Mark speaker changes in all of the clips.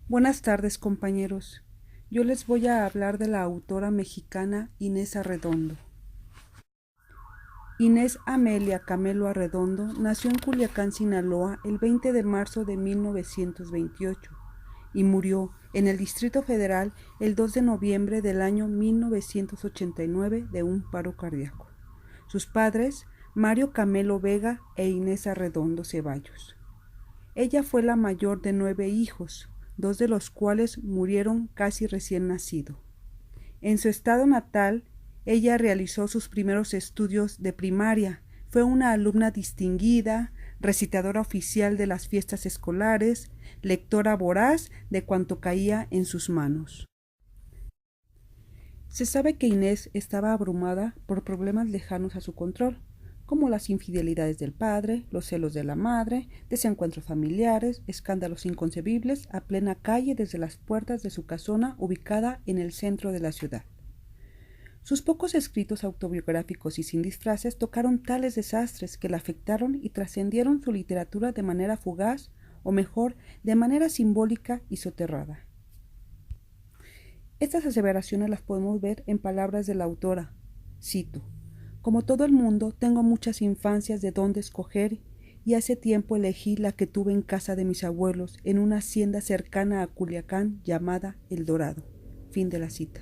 Speaker 1: Buenas tardes, compañeros. Yo les voy a hablar de la autora mexicana Inés Arredondo. Inés Amelia Camelo Arredondo nació en Culiacán, Sinaloa, el 20 de marzo de 1928 y murió en el Distrito Federal el 2 de noviembre del año 1989 de un paro cardíaco. Sus padres, Mario Camelo Vega e Inés Arredondo Ceballos. Ella fue la mayor de 9 hijos, 2 de los cuales murieron casi recién nacido. En su estado natal, ella realizó sus primeros estudios de primaria. Fue una alumna distinguida, recitadora oficial de las fiestas escolares, lectora voraz de cuanto caía en sus manos. Se sabe que Inés estaba abrumada por problemas lejanos a su control, como las infidelidades del padre, los celos de la madre, desencuentros familiares, escándalos inconcebibles a plena calle desde las puertas de su casona ubicada en el centro de la ciudad. Sus pocos escritos autobiográficos y sin disfraces tocaron tales desastres que la afectaron y trascendieron su literatura de manera fugaz, o mejor, de manera simbólica y soterrada. Estas aseveraciones las podemos ver en palabras de la autora. Cito: como todo el mundo, tengo muchas infancias de dónde escoger y hace tiempo elegí la que tuve en casa de mis abuelos en una hacienda cercana a Culiacán llamada El Dorado. Fin de la cita.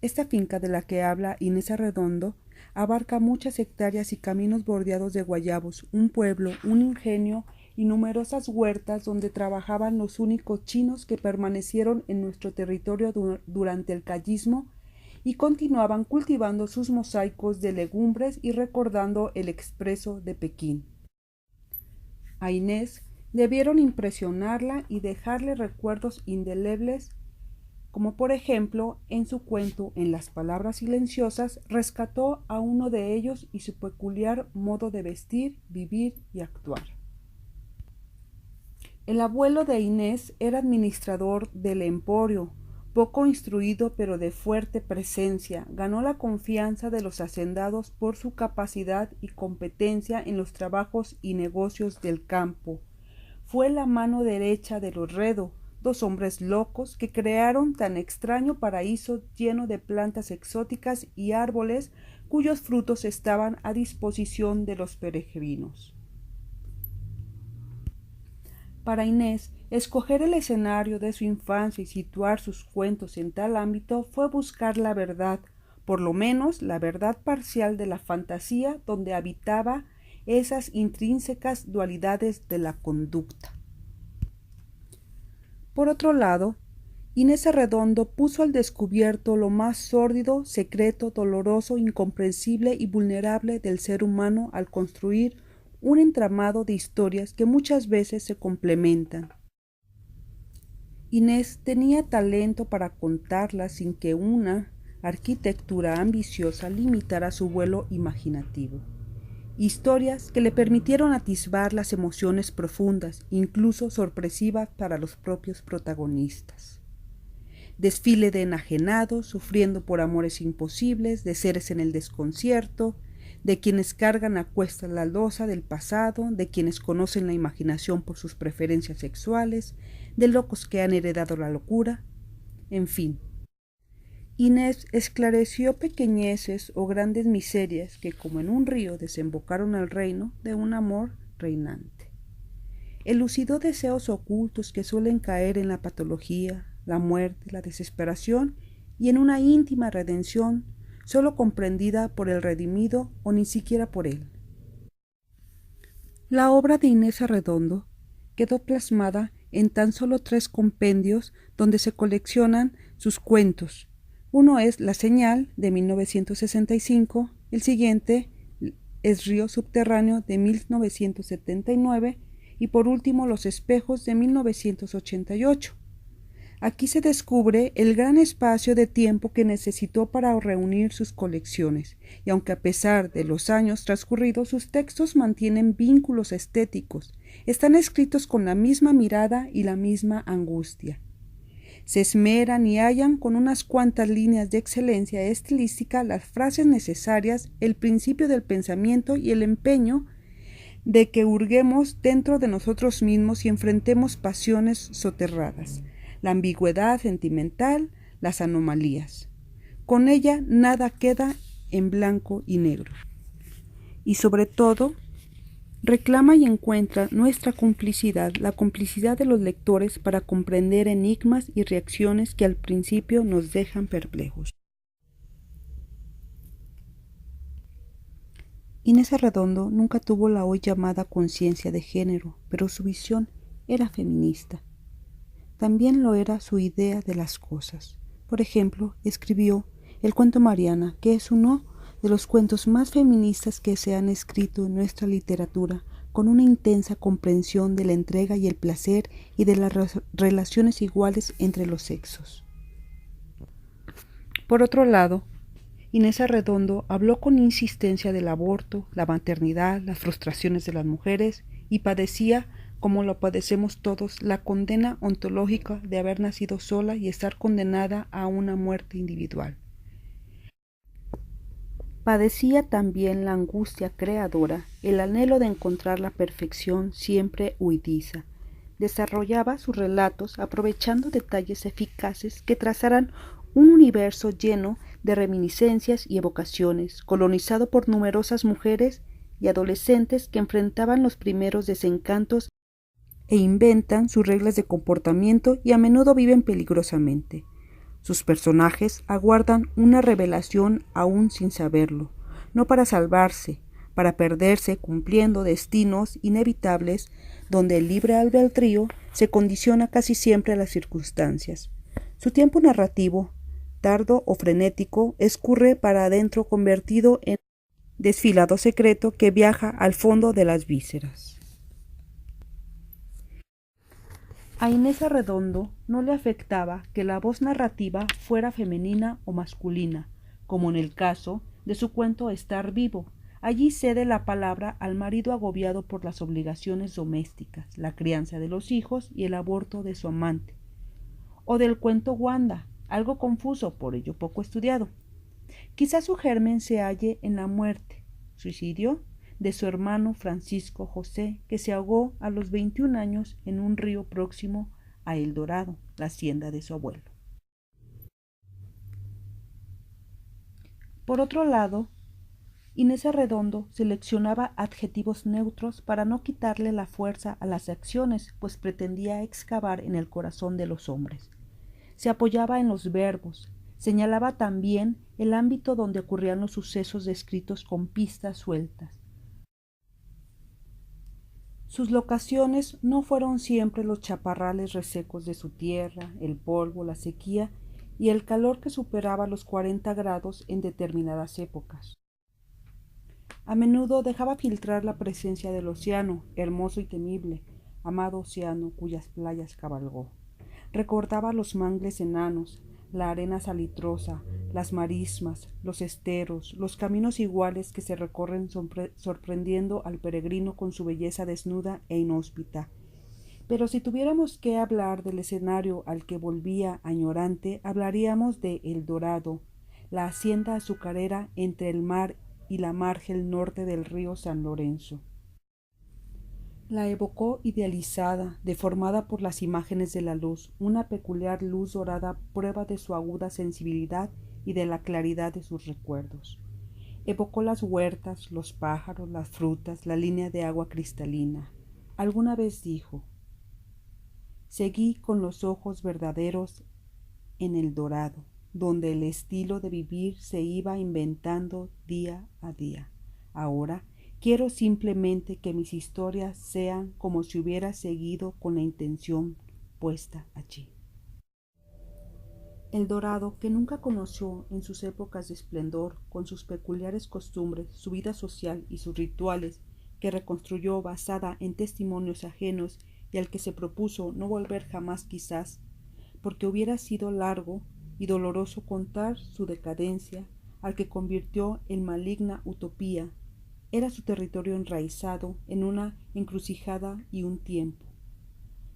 Speaker 1: Esta finca de la que habla Inés Arredondo abarca muchas hectáreas y caminos bordeados de guayabos, un pueblo, un ingenio y numerosas huertas donde trabajaban los únicos chinos que permanecieron en nuestro territorio durante el callismo y continuaban cultivando sus mosaicos de legumbres y recordando el expreso de Pekín. A Inés debieron impresionarla y dejarle recuerdos indelebles, como por ejemplo en su cuento En las palabras silenciosas rescató a uno de ellos y su peculiar modo de vestir, vivir y actuar. El abuelo de Inés era administrador del emporio, poco instruido pero de fuerte presencia. Ganó la confianza de los hacendados por su capacidad y competencia en los trabajos y negocios del campo. Fue la mano derecha de los Redo, dos hombres locos que crearon tan extraño paraíso lleno de plantas exóticas y árboles cuyos frutos estaban a disposición de los peregrinos. Para Inés, escoger el escenario de su infancia y situar sus cuentos en tal ámbito fue buscar la verdad, por lo menos la verdad parcial de la fantasía donde habitaba esas intrínsecas dualidades de la conducta. Por otro lado, Inés Arredondo puso al descubierto lo más sórdido, secreto, doloroso, incomprensible y vulnerable del ser humano al construir un entramado de historias que muchas veces se complementan. Inés tenía talento para contarlas sin que una arquitectura ambiciosa limitara su vuelo imaginativo. Historias que le permitieron atisbar las emociones profundas, incluso sorpresivas para los propios protagonistas. Desfile de enajenados, sufriendo por amores imposibles, de seres en el desconcierto, de quienes cargan a cuestas la losa del pasado, de quienes conocen la imaginación por sus preferencias sexuales, de locos que han heredado la locura, en fin. Inés esclareció pequeñeces o grandes miserias que como en un río desembocaron al reino de un amor reinante. Elucidó deseos ocultos que suelen caer en la patología, la muerte, la desesperación y en una íntima redención sólo comprendida por el redimido o ni siquiera por él. La obra de Inés Arredondo quedó plasmada en tan solo 3 compendios donde se coleccionan sus cuentos. Uno es La Señal, de 1965, el siguiente es Río Subterráneo, de 1979, y por último Los Espejos, de 1988. Aquí se descubre el gran espacio de tiempo que necesitó para reunir sus colecciones, y aunque a pesar de los años transcurridos sus textos mantienen vínculos estéticos, están escritos con la misma mirada y la misma angustia. Se esmeran y hallan con unas cuantas líneas de excelencia estilística las frases necesarias, el principio del pensamiento y el empeño de que hurguemos dentro de nosotros mismos y enfrentemos pasiones soterradas, la ambigüedad sentimental, las anomalías. Con ella nada queda en blanco y negro. Y sobre todo, reclama y encuentra nuestra complicidad, la complicidad de los lectores para comprender enigmas y reacciones que al principio nos dejan perplejos. Inés Arredondo nunca tuvo la hoy llamada conciencia de género, pero su visión era feminista. También lo era su idea de las cosas. Por ejemplo, escribió El cuento Mariana, que es uno de los cuentos más feministas que se han escrito en nuestra literatura, con una intensa comprensión de la entrega y el placer y de las relaciones iguales entre los sexos. Por otro lado, Inés Arredondo habló con insistencia del aborto, la maternidad, las frustraciones de las mujeres y padecía, como lo padecemos todos, la condena ontológica de haber nacido sola y estar condenada a una muerte individual. Padecía también la angustia creadora, el anhelo de encontrar la perfección siempre huidiza. Desarrollaba sus relatos aprovechando detalles eficaces que trazaran un universo lleno de reminiscencias y evocaciones, colonizado por numerosas mujeres y adolescentes que enfrentaban los primeros desencantos e inventan sus reglas de comportamiento y a menudo viven peligrosamente. Sus personajes aguardan una revelación aún sin saberlo, no para salvarse, para perderse cumpliendo destinos inevitables donde el libre albedrío se condiciona casi siempre a las circunstancias. Su tiempo narrativo, tardo o frenético, escurre para adentro convertido en desfilado secreto que viaja al fondo de las vísceras. A Inés Arredondo no le afectaba que la voz narrativa fuera femenina o masculina, como en el caso de su cuento Estar vivo. Allí cede la palabra al marido agobiado por las obligaciones domésticas, la crianza de los hijos y el aborto de su amante. O del cuento Wanda, algo confuso, por ello poco estudiado. Quizás su germen se halle en la muerte, suicidio, de su hermano Francisco José, que se ahogó a los 21 años en un río próximo a El Dorado, la hacienda de su abuelo. Por otro lado, Inés Arredondo seleccionaba adjetivos neutros para no quitarle la fuerza a las acciones, pues pretendía excavar en el corazón de los hombres. Se apoyaba en los verbos, señalaba también el ámbito donde ocurrían los sucesos descritos con pistas sueltas. Sus locaciones no fueron siempre los chaparrales resecos de su tierra, el polvo, la sequía y el calor que superaba los 40 grados en determinadas épocas. A menudo dejaba filtrar la presencia del océano, hermoso y temible, amado océano cuyas playas cabalgó. Recordaba los mangles enanos, la arena salitrosa, las marismas, los esteros, los caminos iguales que se recorren sorprendiendo al peregrino con su belleza desnuda e inhóspita. Pero si tuviéramos que hablar del escenario al que volvía añorante, hablaríamos de El Dorado, la hacienda azucarera entre el mar y la margen norte del río San Lorenzo. La evocó idealizada, deformada por las imágenes de la luz, una peculiar luz dorada, prueba de su aguda sensibilidad y de la claridad de sus recuerdos. Evocó las huertas, los pájaros, las frutas, la línea de agua cristalina. Alguna vez dijo: seguí con los ojos verdaderos en El Dorado, donde el estilo de vivir se iba inventando día a día. Ahora quiero simplemente que mis historias sean como si hubiera seguido con la intención puesta allí. El Dorado, que nunca conoció en sus épocas de esplendor, con sus peculiares costumbres, su vida social y sus rituales, que reconstruyó basada en testimonios ajenos y al que se propuso no volver jamás quizás, porque hubiera sido largo y doloroso contar su decadencia, al que convirtió en maligna utopía, era su territorio enraizado en una encrucijada y un tiempo.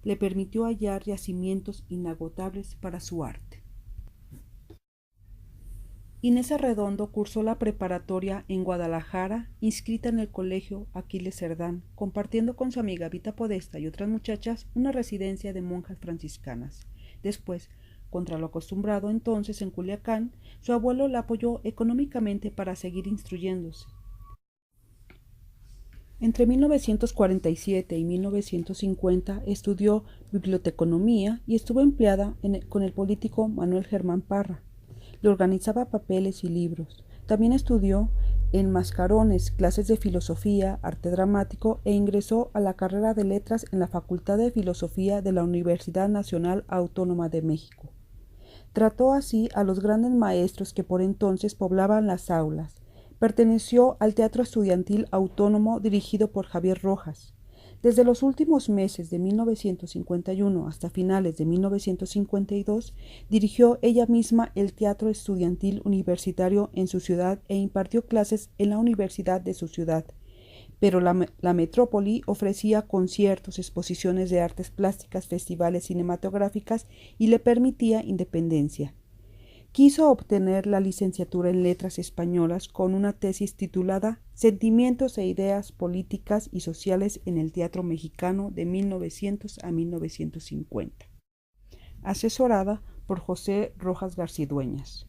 Speaker 1: Le permitió hallar yacimientos inagotables para su arte. Inés Arredondo cursó la preparatoria en Guadalajara, inscrita en el Colegio Aquiles Cerdán, compartiendo con su amiga Vita Podesta y otras muchachas una residencia de monjas franciscanas. Después, contra lo acostumbrado entonces en Culiacán, su abuelo la apoyó económicamente para seguir instruyéndose. Entre 1947 y 1950 estudió biblioteconomía y estuvo empleada con el político Manuel Germán Parra. Le organizaba papeles y libros. También estudió en Mascarones clases de filosofía, arte dramático e ingresó a la carrera de letras en la Facultad de Filosofía de la Universidad Nacional Autónoma de México. Trató así a los grandes maestros que por entonces poblaban las aulas. Perteneció al Teatro Estudiantil Autónomo dirigido por Javier Rojas. Desde los últimos meses de 1951 hasta finales de 1952, dirigió ella misma el Teatro Estudiantil Universitario en su ciudad e impartió clases en la universidad de su ciudad. Pero la metrópoli ofrecía conciertos, exposiciones de artes plásticas, festivales cinematográficas y le permitía independencia. Quiso obtener la licenciatura en Letras Españolas con una tesis titulada Sentimientos e ideas políticas y sociales en el teatro mexicano de 1900 a 1950, asesorada por José Rojas Garcidueñas.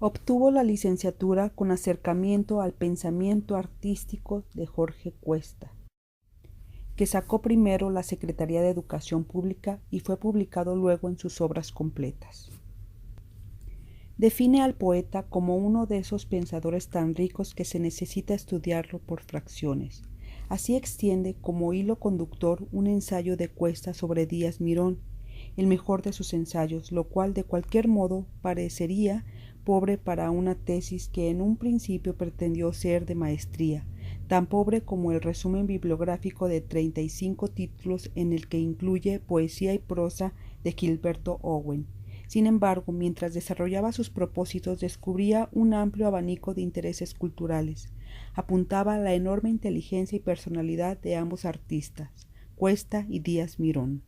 Speaker 1: Obtuvo la licenciatura con acercamiento al pensamiento artístico de Jorge Cuesta, que sacó primero la Secretaría de Educación Pública y fue publicado luego en sus obras completas. Define al poeta como uno de esos pensadores tan ricos que se necesita estudiarlo por fracciones. Así extiende como hilo conductor un ensayo de Cuesta sobre Díaz Mirón, el mejor de sus ensayos, lo cual de cualquier modo parecería pobre para una tesis que en un principio pretendió ser de maestría, tan pobre como el resumen bibliográfico de 35 títulos en el que incluye poesía y prosa de Gilberto Owen. Sin embargo, mientras desarrollaba sus propósitos, descubría un amplio abanico de intereses culturales. Apuntaba a la enorme inteligencia y personalidad de ambos artistas, Cuesta y Díaz Mirón.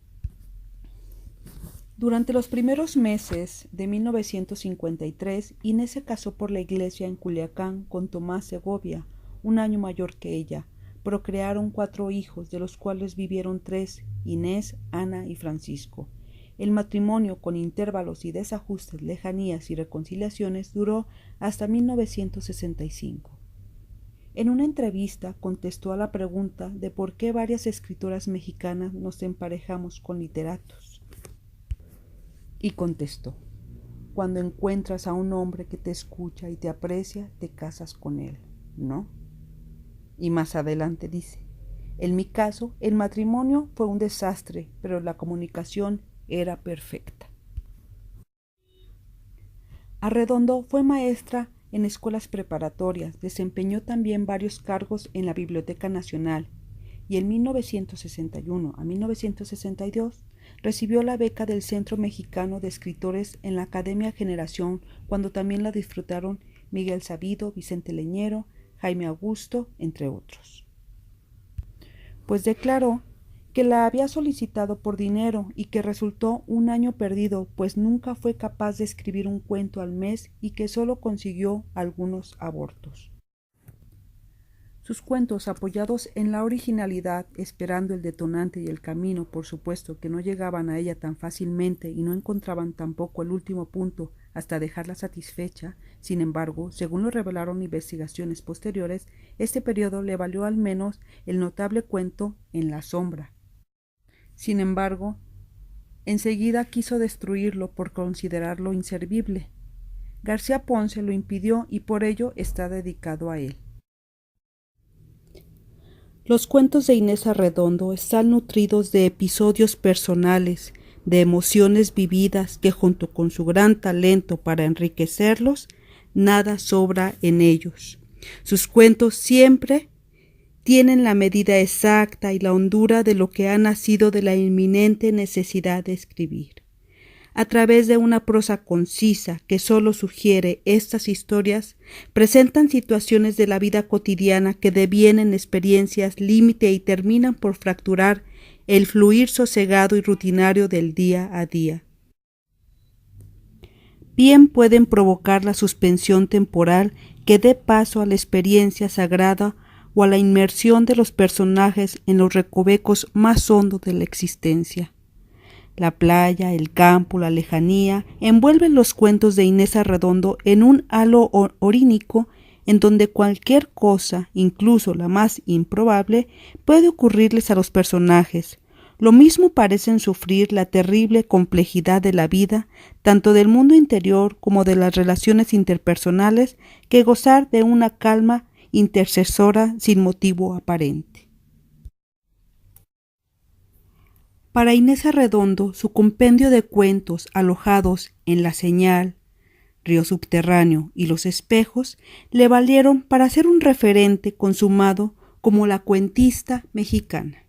Speaker 1: Durante los primeros meses de 1953, Inés se casó por la iglesia en Culiacán con Tomás Segovia, un año mayor que ella. Procrearon 4 hijos, de los cuales vivieron 3, Inés, Ana y Francisco. El matrimonio, con intervalos y desajustes, lejanías y reconciliaciones, duró hasta 1965. En una entrevista contestó a la pregunta de por qué varias escritoras mexicanas nos emparejamos con literatos. Y contestó: cuando encuentras a un hombre que te escucha y te aprecia, te casas con él, ¿no? Y más adelante dice: en mi caso, el matrimonio fue un desastre, pero la comunicación era perfecta. Arredondo fue maestra en escuelas preparatorias, desempeñó también varios cargos en la Biblioteca Nacional y en 1961 a 1962 recibió la beca del Centro Mexicano de Escritores en la Academia Generación, cuando también la disfrutaron Miguel Sabido, Vicente Leñero, Jaime Augusto, entre otros. Pues declaró que la había solicitado por dinero y que resultó un año perdido, pues nunca fue capaz de escribir un cuento al mes y que solo consiguió algunos abortos. Sus cuentos, apoyados en la originalidad, esperando el detonante y el camino, por supuesto que no llegaban a ella tan fácilmente y no encontraban tampoco el último punto hasta dejarla satisfecha. Sin embargo, según lo revelaron investigaciones posteriores, este periodo le valió al menos el notable cuento En la sombra. Sin embargo, enseguida quiso destruirlo por considerarlo inservible. García Ponce lo impidió y por ello está dedicado a él. Los cuentos de Inés Arredondo están nutridos de episodios personales, de emociones vividas que junto con su gran talento para enriquecerlos, nada sobra en ellos. Sus cuentos siempre tienen la medida exacta y la hondura de lo que ha nacido de la inminente necesidad de escribir. A través de una prosa concisa que solo sugiere estas historias, presentan situaciones de la vida cotidiana que devienen experiencias límite y terminan por fracturar el fluir sosegado y rutinario del día a día. bien pueden provocar la suspensión temporal que dé paso a la experiencia sagrada o a la inmersión de los personajes en los recovecos más hondos de la existencia. La playa, el campo, la lejanía envuelven los cuentos de Inés Arredondo en un halo orínico en donde cualquier cosa, incluso la más improbable, puede ocurrirles a los personajes. Lo mismo parecen sufrir la terrible complejidad de la vida, tanto del mundo interior como de las relaciones interpersonales, que gozar de una calma intercesora sin motivo aparente. Para Inés Arredondo, su compendio de cuentos alojados en La Señal, Río Subterráneo y Los Espejos le valieron para ser un referente consumado como la cuentista mexicana.